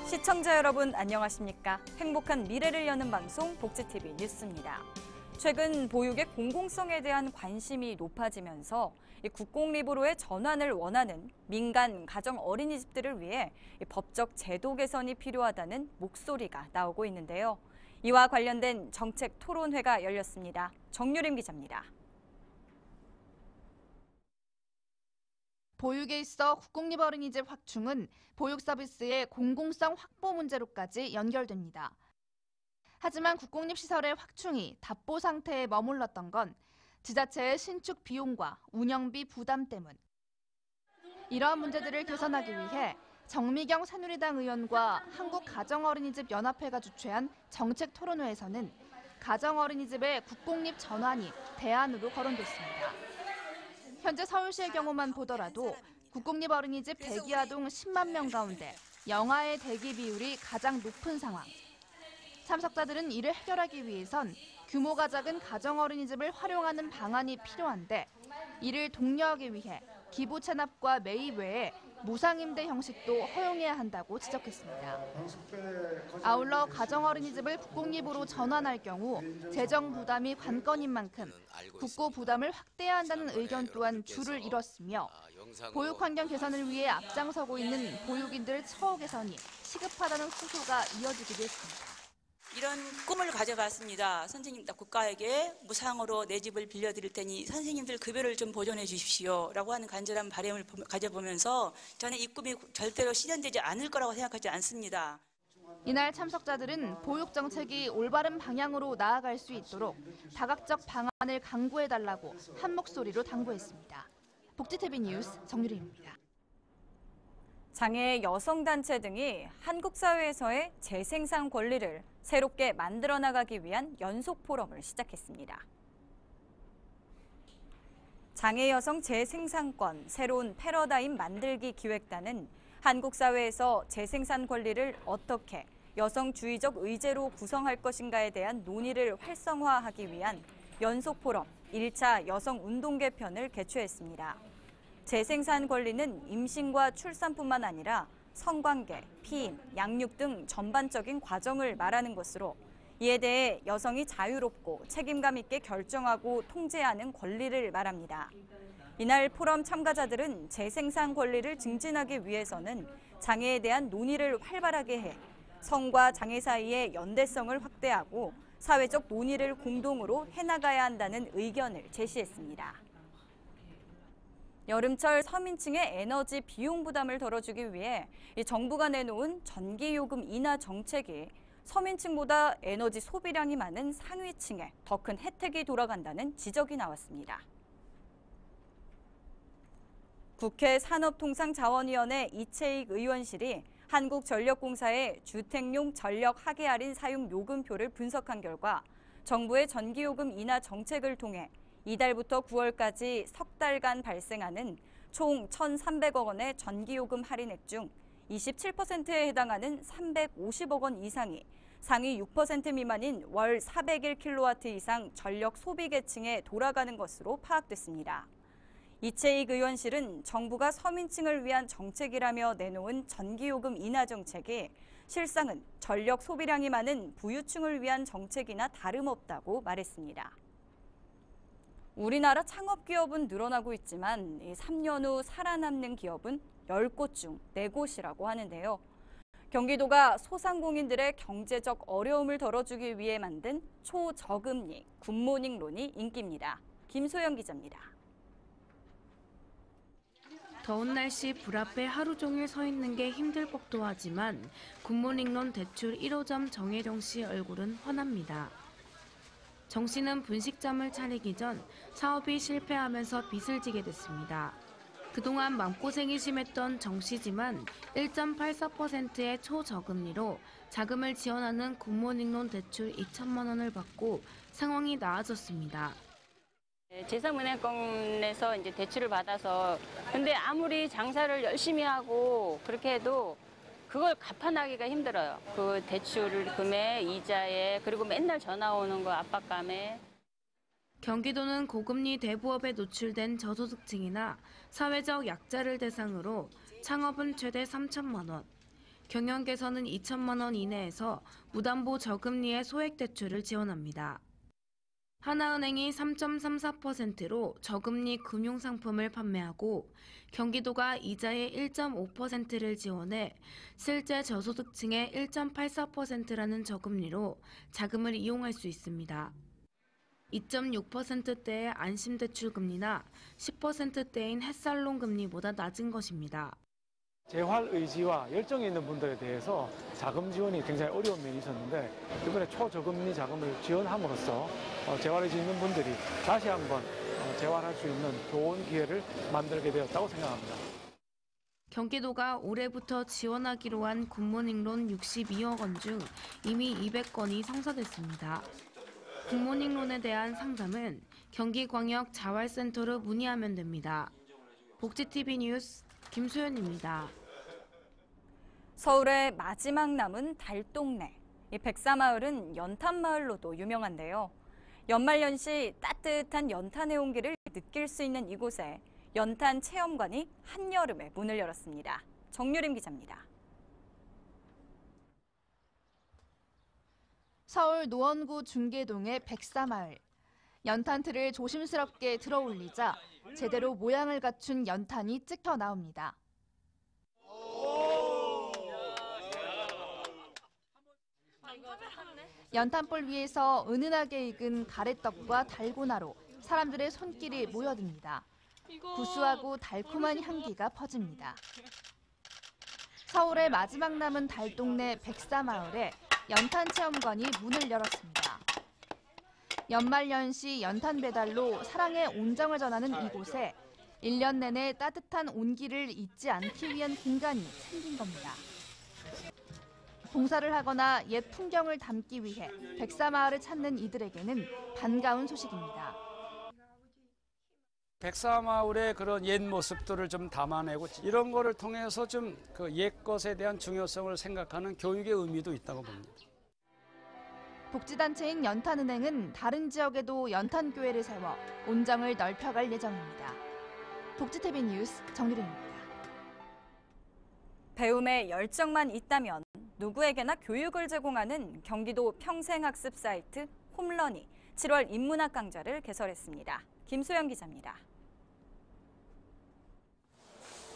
시청자 여러분 안녕하십니까? 행복한 미래를 여는 방송 복지TV 뉴스입니다. 최근 보육의 공공성에 대한 관심이 높아지면서 국공립으로의 전환을 원하는 민간 가정 어린이집들을 위해 법적 제도 개선이 필요하다는 목소리가 나오고 있는데요. 이와 관련된 정책 토론회가 열렸습니다. 정유림 기자입니다. 보육에 있어 국공립 어린이집 확충은 보육 서비스의 공공성 확보 문제로까지 연결됩니다. 하지만 국공립 시설의 확충이 답보 상태에 머물렀던 건 지자체의 신축 비용과 운영비 부담 때문. 이러한 문제들을 개선하기 위해 정미경 새누리당 의원과 한국가정어린이집연합회가 주최한 정책 토론회에서는 가정어린이집의 국공립 전환이 대안으로 거론됐습니다. 현재 서울시의 경우만 보더라도 국공립 어린이집 대기 아동 10만 명 가운데 영아의 대기 비율이 가장 높은 상황. 참석자들은 이를 해결하기 위해선 규모가 작은 가정 어린이집을 활용하는 방안이 필요한데 이를 독려하기 위해 기부 체납과 매입 외에 무상임대 형식도 허용해야 한다고 지적했습니다. 아울러 가정 어린이집을 국공립으로 전환할 경우 재정 부담이 관건인 만큼 국고 부담을 확대해야 한다는 의견 또한 줄을 이뤘으며 보육 환경 개선을 위해 앞장서고 있는 보육인들 처우 개선이 시급하다는 호소가 이어지기도 했습니다. 이런 꿈을 가져봤습니다. 선생님, 국가에게 무상으로 내 집을 빌려드릴 테니 선생님들 급여를 좀 보존해 주십시오 라고 하는 간절한 바람을 가져보면서 저는 이 꿈이 절대로 실현되지 않을 거라고 생각하지 않습니다. 이날 참석자들은 보육 정책이 올바른 방향으로 나아갈 수 있도록 다각적 방안을 강구해달라고 한 목소리로 당부했습니다. 복지TV 뉴스 정유림입니다. 장애 여성단체 등이 한국 사회에서의 재생산 권리를 새롭게 만들어 나가기 위한 연속 포럼을 시작했습니다. 장애 여성 재생산권 새로운 패러다임 만들기 기획단은 한국 사회에서 재생산 권리를 어떻게 여성주의적 의제로 구성할 것인가에 대한 논의를 활성화하기 위한 연속 포럼 1차 여성운동계 편을 개최했습니다. 재생산 권리는 임신과 출산뿐만 아니라 성관계, 피임, 양육 등 전반적인 과정을 말하는 것으로 이에 대해 여성이 자유롭고 책임감 있게 결정하고 통제하는 권리를 말합니다. 이날 포럼 참가자들은 재생산 권리를 증진하기 위해서는 장애에 대한 논의를 활발하게 해 성과 장애 사이의 연대성을 확대하고 사회적 논의를 공동으로 해나가야 한다는 의견을 제시했습니다. 여름철 서민층의 에너지 비용 부담을 덜어주기 위해 정부가 내놓은 전기요금 인하 정책이 서민층보다 에너지 소비량이 많은 상위층에 더 큰 혜택이 돌아간다는 지적이 나왔습니다. 국회 산업통상자원위원회 이채익 의원실이 한국전력공사의 주택용 전력 하계 할인 사용 요금표를 분석한 결과 정부의 전기요금 인하 정책을 통해 이달부터 9월까지 석 달간 발생하는 총 1,300억 원의 전기요금 할인액 중 27%에 해당하는 350억 원 이상이 상위 6% 미만인 월 401kW 이상 전력 소비 계층에 돌아가는 것으로 파악됐습니다. 이채익 의원실은 정부가 서민층을 위한 정책이라며 내놓은 전기요금 인하 정책이 실상은 전력 소비량이 많은 부유층을 위한 정책이나 다름없다고 말했습니다. 우리나라 창업기업은 늘어나고 있지만 3년 후 살아남는 기업은 10곳 중 4곳이라고 하는데요. 경기도가 소상공인들의 경제적 어려움을 덜어주기 위해 만든 초저금리 굿모닝론이 인기입니다. 김소영 기자입니다. 더운 날씨 불 앞에 하루 종일 서 있는 게 힘들 법도 하지만 굿모닝론 대출 1호점 정혜령 씨 얼굴은 환합니다. 정 씨는 분식점을 차리기 전 사업이 실패하면서 빚을 지게 됐습니다. 그동안 마음고생이 심했던 정 씨지만 1.84%의 초저금리로 자금을 지원하는 굿모닝론 대출 2천만 원을 받고 상황이 나아졌습니다. 제3은행권에서 이제 대출을 받아서 근데 아무리 장사를 열심히 하고 그렇게 해도 그걸 갚아나기가 힘들어요. 그 대출 금액, 이자에 그리고 맨날 전화 오는 거 압박감에. 경기도는 고금리 대부업에 노출된 저소득층이나 사회적 약자를 대상으로 창업은 최대 3천만 원, 경영 개선은 2천만 원 이내에서 무담보 저금리의 소액 대출을 지원합니다. 하나은행이 3.34%로 저금리 금융상품을 판매하고 경기도가 이자의 1.5%를 지원해 실제 저소득층의 1.84%라는 저금리로 자금을 이용할 수 있습니다. 2.6%대의 안심대출금리나 10%대인 햇살론 금리보다 낮은 것입니다. 재활 의지와 열정이 있는 분들에 대해서 자금 지원이 굉장히 어려운 면이 있었는데 이번에 초저금리 자금을 지원함으로써 재활 의지 있는 분들이 다시 한번 재활할 수 있는 좋은 기회를 만들게 되었다고 생각합니다. 경기도가 올해부터 지원하기로 한 굿모닝론 62억 원 중 이미 200건이 성사됐습니다. 굿모닝론에 대한 상담은 경기광역 자활센터로 문의하면 됩니다. 복지TV 뉴스 김소연입니다. 서울의 마지막 남은 달동네. 이 백사마을은 연탄마을로도 유명한데요. 연말연시 따뜻한 연탄의 온기를 느낄 수 있는 이곳에 연탄 체험관이 한여름에 문을 열었습니다. 정유림 기자입니다. 서울 노원구 중계동의 백사마을. 연탄틀을 조심스럽게 들어 올리자 제대로 모양을 갖춘 연탄이 찍혀 나옵니다. 연탄불 위에서 은은하게 익은 가래떡과 달고나로 사람들의 손길이 모여듭니다. 구수하고 달콤한 향기가 퍼집니다. 서울의 마지막 남은 달동네 백사마을에 연탄 체험관이 문을 열었습니다. 연말연시 연탄 배달로 사랑의 온정을 전하는 이곳에 1년 내내 따뜻한 온기를 잊지 않기 위한 공간이 생긴 겁니다. 봉사를 하거나 옛 풍경을 담기 위해 백사마을을 찾는 이들에게는 반가운 소식입니다. 백사마을의 그런 옛 모습들을 좀 담아내고 이런 거를 통해서 좀 그 옛 것에 대한 중요성을 생각하는 교육의 의미도 있다고 봅니다. 복지단체인 연탄은행은 다른 지역에도 연탄교회를 세워 온정을 넓혀갈 예정입니다. 복지TV 뉴스 정유림입니다. 배움에 열정만 있다면 누구에게나 교육을 제공하는 경기도 평생학습 사이트 홈런이 7월 인문학 강좌를 개설했습니다. 김소영 기자입니다.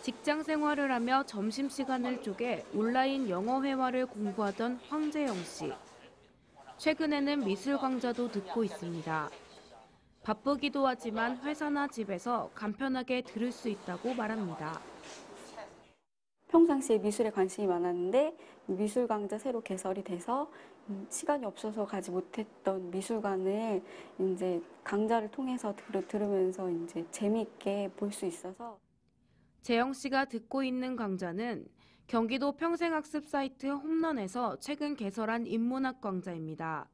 직장 생활을 하며 점심시간을 쪼개 온라인 영어 회화를 공부하던 황재영 씨. 최근에는 미술 강좌도 듣고 있습니다. 바쁘기도 하지만 회사나 집에서 간편하게 들을 수 있다고 말합니다. 평상시에 미술에 관심이 많았는데 미술 강좌 새로 개설이 돼서 시간이 없어서 가지 못했던 미술관을 이제 강좌를 통해서 들으면서 이제 재미있게 볼 수 있어서. 재영 씨가 듣고 있는 강좌는 경기도 평생학습 사이트 홈런에서 최근 개설한 인문학 강좌입니다.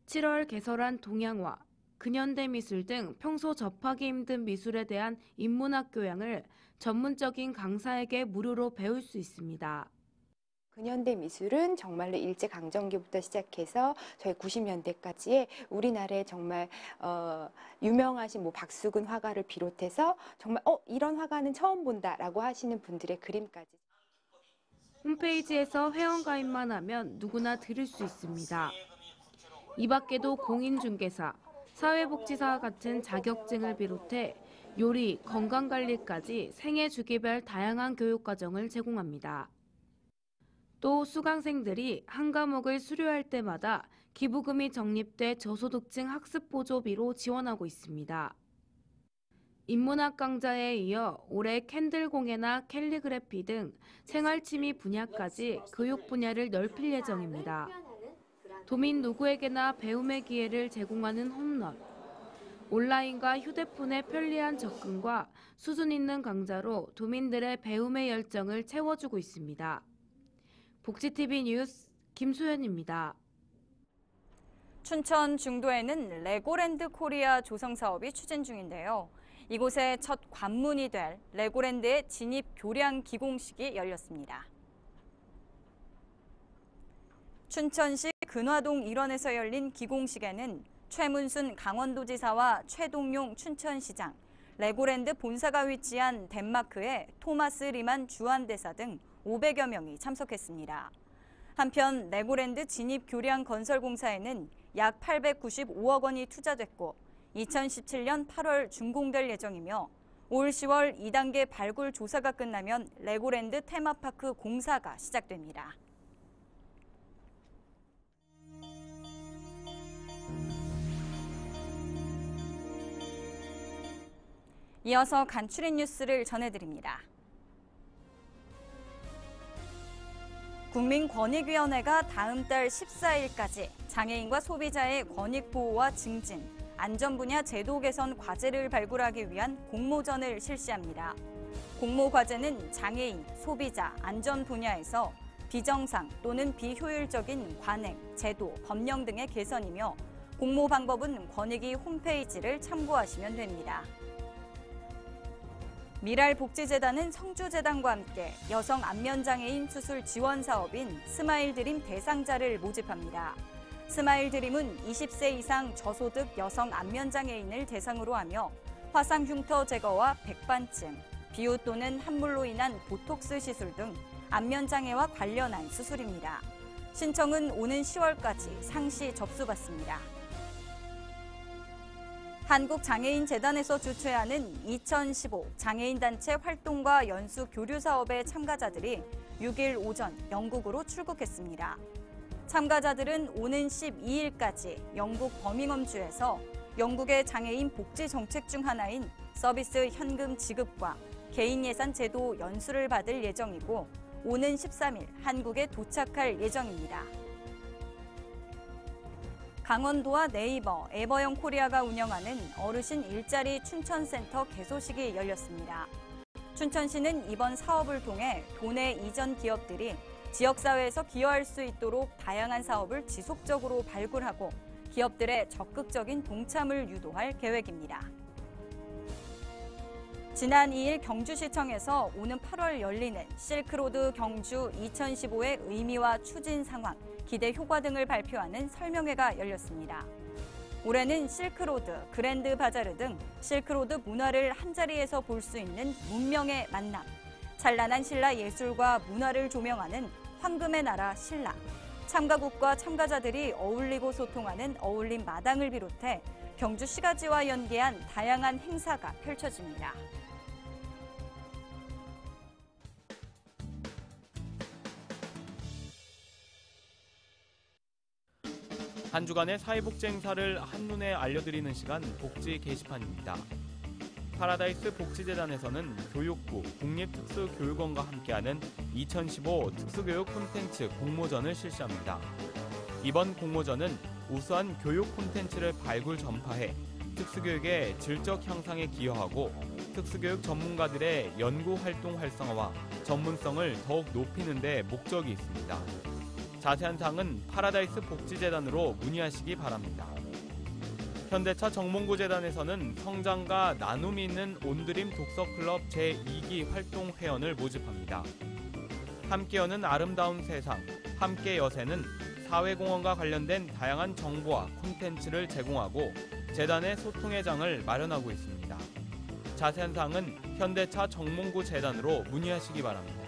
7월 개설한 동양화, 근현대 미술 등 평소 접하기 힘든 미술에 대한 인문학 교양을 전문적인 강사에게 무료로 배울 수 있습니다. 근현대 미술은 정말로 일제강점기부터 시작해서 저희 90년대까지의 우리나라의 정말 유명하신 박수근 화가를 비롯해서 정말 이런 화가는 처음 본다라고 하시는 분들의 그림까지. 홈페이지에서 회원가입만 하면 누구나 들을 수 있습니다. 이 밖에도 공인중개사, 사회복지사 같은 자격증을 비롯해 요리, 건강관리까지 생애 주기별 다양한 교육과정을 제공합니다. 또 수강생들이 한 과목을 수료할 때마다 기부금이 적립돼 저소득층 학습보조비로 지원하고 있습니다. 인문학 강좌에 이어 올해 캔들 공예나 캘리그래피 등 생활취미 분야까지 교육 분야를 넓힐 예정입니다. 도민 누구에게나 배움의 기회를 제공하는 홈런. 온라인과 휴대폰의 편리한 접근과 수준 있는 강좌로 도민들의 배움의 열정을 채워주고 있습니다. 복지TV 뉴스 김소연입니다. 춘천 중도에는 레고랜드 코리아 조성 사업이 추진 중인데요. 이곳에 첫 관문이 될 레고랜드의 진입 교량 기공식이 열렸습니다. 춘천시 근화동 일원에서 열린 기공식에는 최문순 강원도지사와 최동용 춘천시장, 레고랜드 본사가 위치한 덴마크의 토마스 리만 주한대사 등 500여 명이 참석했습니다. 한편 레고랜드 진입 교량 건설 공사에는 약 895억 원이 투자됐고 2017년 8월 준공될 예정이며 올 10월 2단계 발굴 조사가 끝나면 레고랜드 테마파크 공사가 시작됩니다. 이어서 간추린 뉴스를 전해드립니다. 국민권익위원회가 다음 달 14일까지 장애인과 소비자의 권익 보호와 증진, 안전 분야 제도 개선 과제를 발굴하기 위한 공모전을 실시합니다. 공모 과제는 장애인, 소비자, 안전 분야에서 비정상 또는 비효율적인 관행, 제도, 법령 등의 개선이며 공모 방법은 권익위 홈페이지를 참고하시면 됩니다. 미랄복지재단은 성주재단과 함께 여성 안면장애인 수술 지원 사업인 스마일드림 대상자를 모집합니다. 스마일드림은 20세 이상 저소득 여성 안면장애인을 대상으로 하며 화상 흉터 제거와 백반증, 비유 또는 함몰로 인한 보톡스 시술 등 안면장애와 관련한 수술입니다. 신청은 오는 10월까지 상시 접수받습니다. 한국장애인재단에서 주최하는 2015 장애인단체 활동과 연수 교류 사업의 참가자들이 6일 오전 영국으로 출국했습니다. 참가자들은 오는 12일까지 영국 버밍엄주에서 영국의 장애인 복지 정책 중 하나인 서비스 현금 지급과 개인 예산 제도 연수를 받을 예정이고 오는 13일 한국에 도착할 예정입니다. 강원도와 네이버, 에버영 코리아가 운영하는 어르신 일자리 춘천센터 개소식이 열렸습니다. 춘천시는 이번 사업을 통해 도내 이전 기업들이 지역사회에서 기여할 수 있도록 다양한 사업을 지속적으로 발굴하고 기업들의 적극적인 동참을 유도할 계획입니다. 지난 2일 경주시청에서 오는 8월 열리는 실크로드 경주 2015의 의미와 추진 상황, 기대 효과 등을 발표하는 설명회가 열렸습니다. 올해는 실크로드, 그랜드 바자르 등 실크로드 문화를 한자리에서 볼 수 있는 문명의 만남, 찬란한 신라 예술과 문화를 조명하는 황금의 나라 신라, 참가국과 참가자들이 어울리고 소통하는 어울림 마당을 비롯해 경주 시가지와 연계한 다양한 행사가 펼쳐집니다. 한 주간의 사회복지 행사를 한눈에 알려드리는 시간 복지 게시판입니다. 파라다이스 복지재단에서는 교육부, 국립특수교육원과 함께하는 2015 특수교육 콘텐츠 공모전을 실시합니다. 이번 공모전은 우수한 교육 콘텐츠를 발굴 전파해 특수교육의 질적 향상에 기여하고 특수교육 전문가들의 연구활동 활성화와 전문성을 더욱 높이는 데 목적이 있습니다. 자세한 사항은 파라다이스 복지재단으로 문의하시기 바랍니다. 현대차 정몽구재단에서는 성장과 나눔이 있는 온드림 독서클럽 제2기 활동 회원을 모집합니다. 함께 여는 아름다운 세상, 함께 여세는 사회공헌과 관련된 다양한 정보와 콘텐츠를 제공하고 재단의 소통의 장을 마련하고 있습니다. 자세한 사항은 현대차 정몽구재단으로 문의하시기 바랍니다.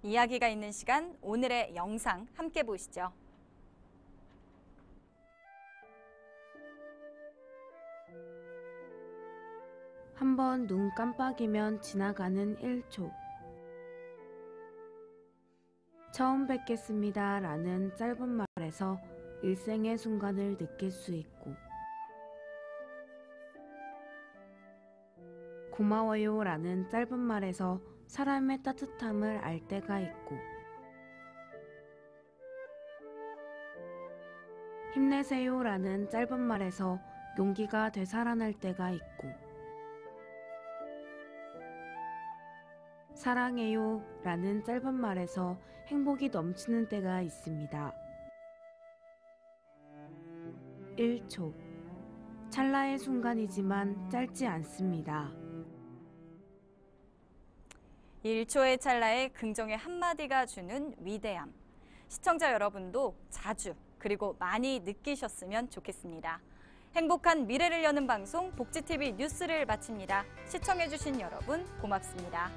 이야기가 있는 시간, 오늘의 영상 함께 보시죠. 한번 눈 깜빡이면 지나가는 1초. 처음 뵙겠습니다 라는 짧은 말에서 일생의 순간을 느낄 수 있고, 고마워요 라는 짧은 말에서 사람의 따뜻함을 알 때가 있고, 힘내세요 라는 짧은 말에서 용기가 되살아날 때가 있고, 사랑해요 라는 짧은 말에서 행복이 넘치는 때가 있습니다. 1초. 찰나의 순간이지만 짧지 않습니다. 1초의 찰나에 긍정의 한마디가 주는 위대함. 시청자 여러분도 자주 그리고 많이 느끼셨으면 좋겠습니다. 행복한 미래를 여는 방송 복지TV 뉴스를 마칩니다. 시청해주신 여러분 고맙습니다.